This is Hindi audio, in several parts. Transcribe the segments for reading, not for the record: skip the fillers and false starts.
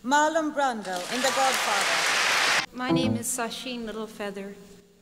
Marlon Brando in The Godfather. My name is Sasheen Littlefeather.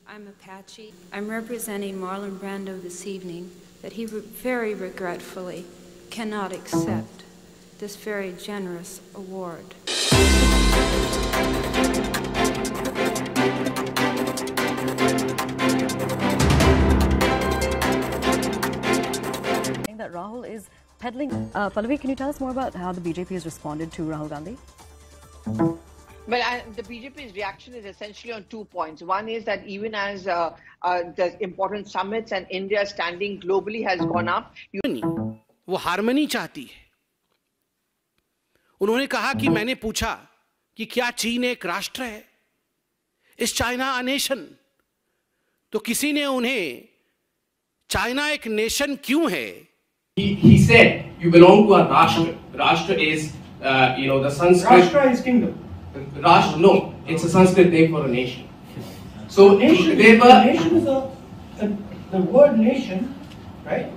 I'm Apache. I'm representing Marlon Brando this evening that he very regretfully cannot accept this very generous award. That Rahul is peddling. Pallavi, can you tell us more about how the BJP has responded to Rahul Gandhi? Well, the BJP's reaction is essentially on 2 points. One is that even as the important summits and India's standing globally has gone up, वो हार्मनी चाहती है. उन्होंने कहा कि मैंने पूछा कि क्या चीन एक राष्ट्र है? इस चाइना अ नेशन? तो किसी ने उन्हें चाइना एक नेशन क्यों है? He said, you belong to a Rashtra. Rashtra is, the Sanskrit. Rashtra is kingdom. Rashtra, no, it's a Sanskrit name for a nation. So, nation, nation is the word nation, right,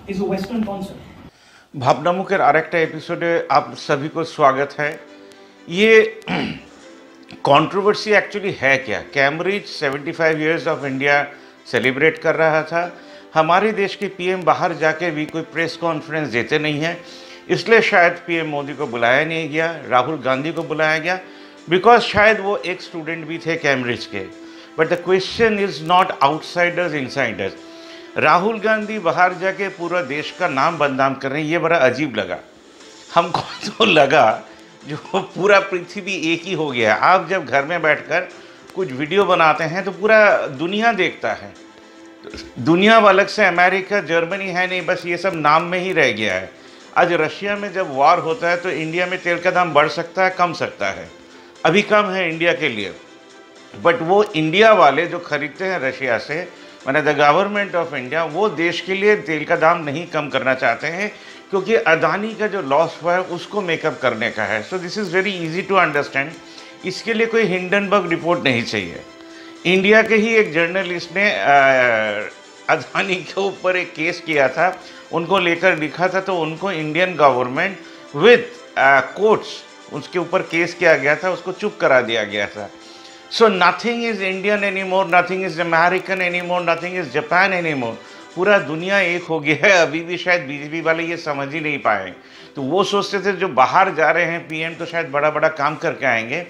is a Western concept. भावनामुखेर आरेकटा एपिसोडे आप सभी को स्वागत है. ये कंट्रोवर्सी एक्चुअली है क्या? Cambridge 75 years of India celebrate कर रहा था. हमारे देश के पीएम बाहर जाके भी कोई प्रेस कॉन्फ्रेंस देते नहीं हैं, इसलिए शायद पीएम मोदी को बुलाया नहीं गया, राहुल गांधी को बुलाया गया, बिकॉज शायद वो एक स्टूडेंट भी थे कैम्ब्रिज के. But the question is not outsiders Insiders. Rahul Gandhi बाहर जाके पूरा देश का नाम बदनाम कर रहे हैं, ये बड़ा अजीब लगा हमको. तो लगा जो पूरा पृथ्वी एक ही हो गया. आप जब घर में बैठकर कुछ वीडियो बनाते हैं तो पूरा दुनिया देखता है. दुनिया अलग से अमेरिका जर्मनी है नहीं, बस ये सब नाम में ही रह गया है. आज रशिया में जब वॉर होता है तो इंडिया में तेल का दाम बढ़ सकता है, कम सकता है. अभी कम है इंडिया के लिए, बट वो इंडिया वाले जो खरीदते हैं रशिया से, मैंने द गवर्नमेंट ऑफ इंडिया, वो देश के लिए तेल का दाम नहीं कम करना चाहते हैं, क्योंकि अदानी का जो लॉस हुआ है उसको मेकअप करने का है. So this is very easy to understand. इसके लिए कोई हिंडनबर्ग रिपोर्ट नहीं चाहिए. इंडिया के ही एक जर्नलिस्ट ने अदानी के ऊपर एक केस किया था, उनको लेकर लिखा था, तो उनको इंडियन गवर्नमेंट विद कोर्ट्स उसके ऊपर केस किया गया था, उसको चुप करा दिया गया था. So nothing is Indian any more, nothing is American any more, nothing is Japan any more. पूरा दुनिया एक हो गया है. अभी भी शायद बीजेपी वाले ये समझ ही नहीं पाए. तो वो सोचते थे जो बाहर जा रहे हैं पीएम तो शायद बड़ा बड़ा काम करके आएंगे,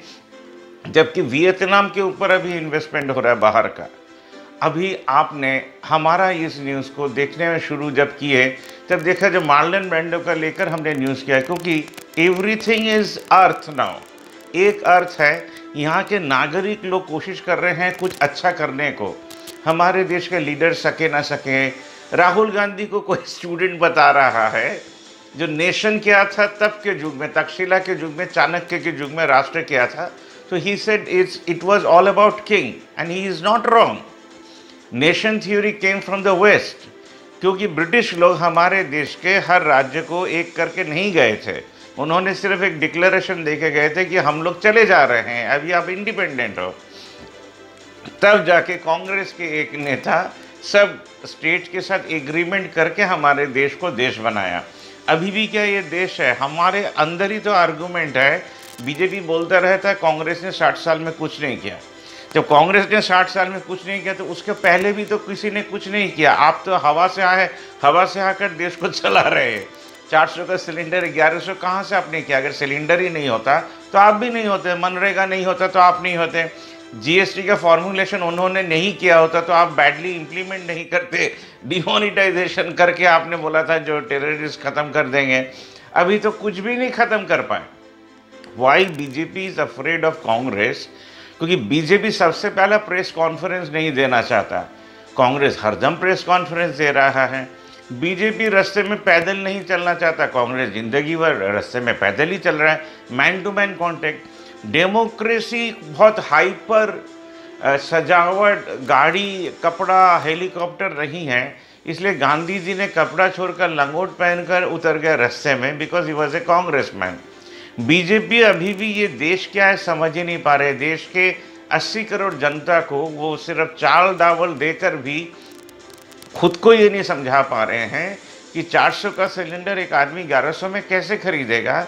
जबकि वियतनाम के ऊपर अभी इन्वेस्टमेंट हो रहा है बाहर का. अभी आपने हमारा इस न्यूज़ को देखने में शुरू जब किए तब देखा जो मार्लन ब्रांडो का लेकर हमने न्यूज़ किया, क्योंकि एवरीथिंग इज़ अर्थ नाउ. एक अर्थ है. यहाँ के नागरिक लोग कोशिश कर रहे हैं कुछ अच्छा करने को. हमारे देश के लीडर सके ना सके. राहुल गांधी को कोई स्टूडेंट बता रहा है जो नेशन क्या था तब के युग में, तक्षशिला के युग में, चाणक्य के युग में राष्ट्र क्या था. So he said it was all about king, and he is not wrong. Nation theory came from the West, क्योंकि ब्रिटिश लोग हमारे देश के हर राज्य को एक करके नहीं गए थे. उन्होंने सिर्फ एक डिक्लेरेशन देके गए थे कि हम लोग चले जा रहे हैं, अभी आप इंडिपेंडेंट हो. तब जाके कांग्रेस के एक नेता सब स्टेट के साथ एग्रीमेंट करके हमारे देश को देश बनाया. अभी भी क्या ये देश है? हमारे अंदर ही तो आर्गूमेंट है. बीजेपी बोलता रहता है कांग्रेस ने 60 साल में कुछ नहीं किया. जब कांग्रेस ने 60 साल में कुछ नहीं किया तो उसके पहले भी तो किसी ने कुछ नहीं किया. आप तो हवा से आए, हवा से आकर देश को चला रहे हैं. 400 का सिलेंडर 1100 कहाँ से आपने किया? अगर सिलेंडर ही नहीं होता तो आप भी नहीं होते, मनरेगा नहीं होता तो आप नहीं होते, जीएसटी का फॉर्मुलेशन उन्होंने नहीं किया होता तो आप बैडली इम्प्लीमेंट नहीं करते, डिमोनिटाइजेशन करके आपने बोला था जो टेररिस्ट ख़त्म कर देंगे, अभी तो कुछ भी नहीं ख़त्म कर पाए. Why BJP is afraid of Congress? क्योंकि बीजेपी सबसे पहला प्रेस कॉन्फ्रेंस नहीं देना चाहता. कांग्रेस हरदम प्रेस कॉन्फ्रेंस दे रहा है. बीजेपी रास्ते में पैदल नहीं चलना चाहता, कांग्रेस जिंदगी भर रास्ते में पैदल ही चल रहा है. Man to man contact. Democracy बहुत हाइपर सजावट, गाड़ी, कपड़ा, हेलीकॉप्टर नहीं है, इसलिए गांधी जी ने कपड़ा छोड़कर लंगोट पहनकर उतर गए रास्ते में, because he was a Congress man. BJP अभी भी ये देश क्या है समझ ही नहीं पा रहे. देश के 80 करोड़ जनता को वो सिर्फ चावल दावल देकर भी खुद को ये नहीं समझा पा रहे हैं कि 400 का सिलेंडर एक आदमी 1100 में कैसे खरीदेगा.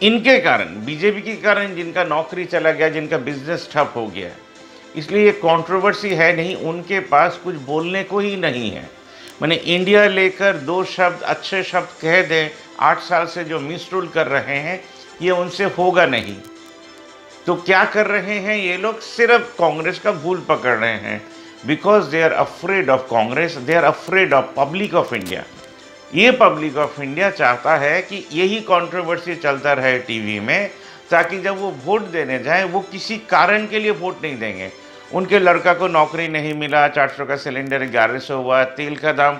इनके कारण, बीजेपी के कारण जिनका नौकरी चला गया, जिनका बिजनेस ठप हो गया, इसलिए ये कंट्रोवर्सी है नहीं, उनके पास कुछ बोलने को ही नहीं है। मैंने इंडिया लेकर 2 शब्द, अच्छे शब्द कह दें, 8 साल से जो मिस रूल कर रहे हैं, ये उनसे होगा नहीं। तो क्या कर रहे हैं ये लोग? सिर्फ कांग्रेस का भूल पकड़ रहे हैं, because they are afraid of Congress, they are afraid of public of India. ये पब्लिक ऑफ इंडिया चाहता है कि यही कंट्रोवर्सी चलता रहे टीवी में, ताकि जब वो वोट देने जाएं, वो किसी कारण के लिए वोट नहीं देंगे। उनके लड़का को नौकरी नहीं मिला, 400 का सिलेंडर 1100 हुआ, तेल का दाम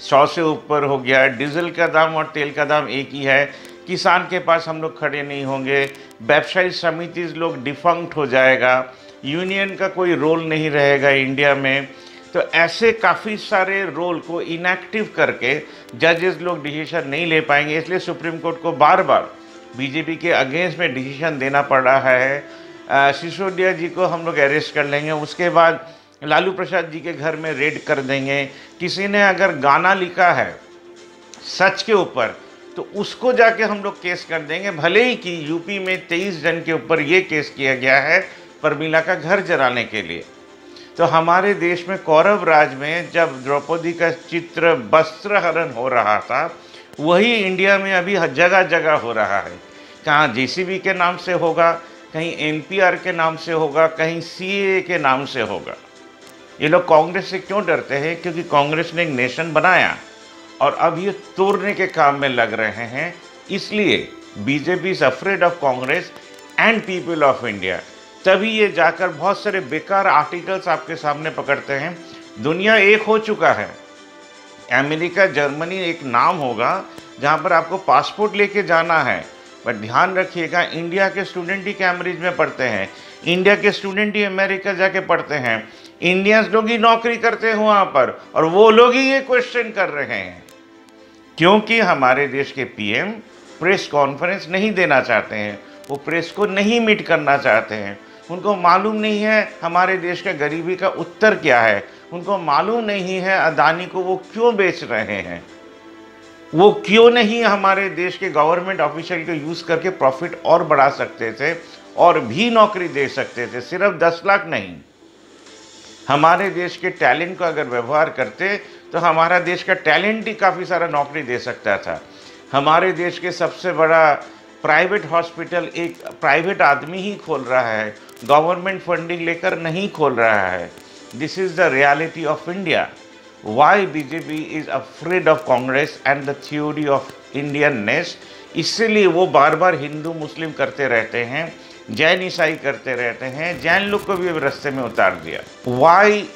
100 से ऊपर हो गया, डीजल का दाम और तेल का दाम एक ही है, किसान के पास हम लोग खड़े नहीं होंगे, व्यवसायी समिति लोग डिफंक्ट हो जाएगा, यूनियन का कोई रोल नहीं रहेगा इंडिया में। तो ऐसे काफ़ी सारे रोल को इनएक्टिव करके जजेस लोग डिसीजन नहीं ले पाएंगे, इसलिए सुप्रीम कोर्ट को बार बार बीजेपी के अगेंस्ट में डिसीजन देना पड़ रहा है। सिसोदिया जी को हम लोग अरेस्ट कर लेंगे, उसके बाद लालू प्रसाद जी के घर में रेड कर देंगे। किसी ने अगर गाना लिखा है सच के ऊपर तो उसको जाके हम लोग केस कर देंगे, भले ही कि यूपी में 23 जन के ऊपर ये केस किया गया है परमिला का घर जलाने के लिए। तो हमारे देश में कौरव राज में जब द्रौपदी का चित्र वस्त्र हरण हो रहा था, वही इंडिया में अभी जगह जगह हो रहा है। कहाँ जेसीबी के नाम से होगा, कहीं एनपीआर के नाम से होगा, कहीं सीएए के नाम से होगा। ये लोग कांग्रेस से क्यों डरते हैं? क्योंकि कांग्रेस ने एक नेशन बनाया और अब ये तोड़ने के काम में लग रहे हैं। इसलिए BJP is afraid of Congress and people of India. तभी ये जाकर बहुत सारे बेकार आर्टिकल्स आपके सामने पकड़ते हैं। दुनिया एक हो चुका है। अमेरिका, जर्मनी एक नाम होगा जहाँ पर आपको पासपोर्ट लेके जाना है, बट ध्यान रखिएगा इंडिया के स्टूडेंट ही कैम्ब्रिज में पढ़ते हैं, इंडिया के स्टूडेंट ही अमेरिका जाके पढ़ते हैं, इंडियंस लोग ही नौकरी करते हैं वहाँ पर, और वो लोग ही ये क्वेश्चन कर रहे हैं। क्योंकि हमारे देश के पीएम प्रेस कॉन्फ्रेंस नहीं देना चाहते हैं, वो प्रेस को नहीं मीट करना चाहते हैं। उनको मालूम नहीं है हमारे देश का गरीबी का उत्तर क्या है, उनको मालूम नहीं है अदानी को वो क्यों बेच रहे हैं, वो क्यों नहीं हमारे देश के गवर्नमेंट ऑफिशियल को यूज़ करके प्रॉफिट और बढ़ा सकते थे और भी नौकरी दे सकते थे, सिर्फ 10 लाख नहीं। हमारे देश के टैलेंट को अगर व्यवहार करते तो हमारा देश का टैलेंट ही काफ़ी सारा नौकरी दे सकता था। हमारे देश के सबसे बड़ा प्राइवेट हॉस्पिटल एक प्राइवेट आदमी ही खोल रहा है, गवर्नमेंट फंडिंग लेकर नहीं खोल रहा है। This is the reality of India. Why BJP is afraid of Congress and the theory of Indianness. इसलिए वो बार बार हिंदू मुस्लिम करते रहते हैं, जैन ईसाई करते रहते हैं, जैन लोग को भी रास्ते में उतार दिया। Why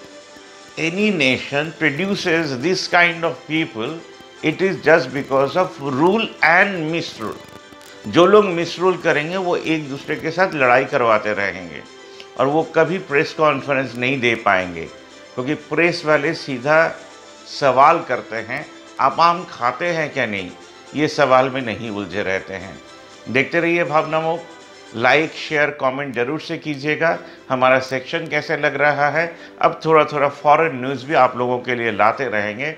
any nation produces this kind of people? It is just because of rule and misrule. जो लोग मिस रूल करेंगे वो एक दूसरे के साथ लड़ाई करवाते रहेंगे और वो कभी प्रेस कॉन्फ्रेंस नहीं दे पाएंगे, क्योंकि प्रेस वाले सीधा सवाल करते हैं, आप आम खाते हैं क्या नहीं, ये सवाल में नहीं उलझे रहते हैं। देखते रहिए भावनाओं, लाइक शेयर कमेंट जरूर से कीजिएगा। हमारा सेक्शन कैसे लग रहा है, अब थोड़ा थोड़ा फॉरेन न्यूज़ भी आप लोगों के लिए लाते रहेंगे,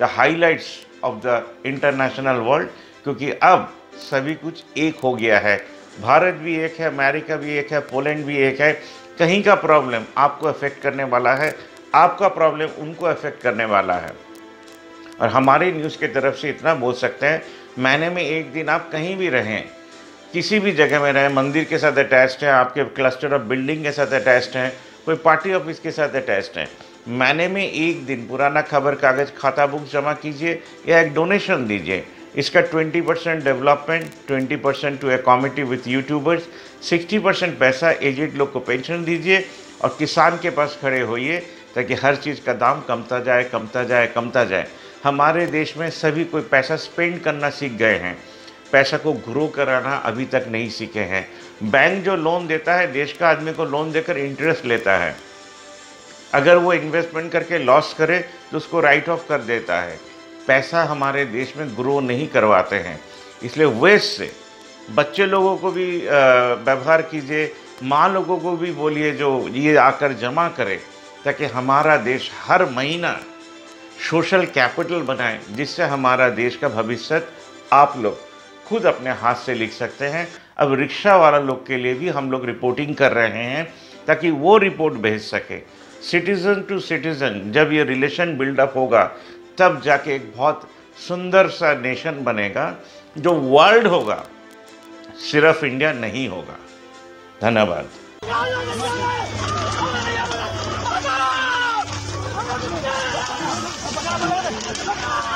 the highlights of the international world, क्योंकि अब सभी कुछ एक हो गया है। भारत भी एक है, अमेरिका भी एक है, पोलैंड भी एक है। कहीं का प्रॉब्लम आपको अफेक्ट करने वाला है, आपका प्रॉब्लम उनको अफेक्ट करने वाला है। और हमारी न्यूज़ की तरफ से इतना बोल सकते हैं, महीने में एक दिन आप कहीं भी रहें, किसी भी जगह में रहें, मंदिर के साथ अटैच्ड हैं, आपके क्लस्टर ऑफ बिल्डिंग के साथ अटैच्ड हैं, कोई पार्टी ऑफिस के साथ अटैच्ड हैं, महीने में एक दिन पुराना खबर कागज़ खाता बुक जमा कीजिए या एक डोनेशन दीजिए। इसका 20% development, 20% to a committee with YouTubers, 60% पैसा एजेड लोग को पेंशन दीजिए और किसान के पास खड़े होइए, ताकि हर चीज़ का दाम कमता जाए, कमता जाए, कमता जाए। हमारे देश में सभी कोई पैसा स्पेंड करना सीख गए हैं, पैसा को ग्रो कराना अभी तक नहीं सीखे हैं। बैंक जो लोन देता है, देश का आदमी को लोन देकर इंटरेस्ट लेता है, अगर वो इन्वेस्टमेंट करके लॉस करे तो उसको राइट ऑफ कर देता है। पैसा हमारे देश में ग्रो नहीं करवाते हैं, इसलिए वेस्ट से बच्चे लोगों को भी व्यवहार कीजिए, माँ लोगों को भी बोलिए जो ये आकर जमा करे, ताकि हमारा देश हर महीना सोशल कैपिटल बनाए, जिससे हमारा देश का भविष्य आप लोग खुद अपने हाथ से लिख सकते हैं। अब रिक्शा वाला लोग के लिए भी हम लोग रिपोर्टिंग कर रहे हैं ताकि वो रिपोर्ट भेज सके। सिटीज़न टू सिटीज़न जब ये रिलेशन बिल्डअप होगा तब जाके एक बहुत सुंदर सा नेशन बनेगा जो वर्ल्ड होगा, सिर्फ इंडिया नहीं होगा। धन्यवाद। Come on!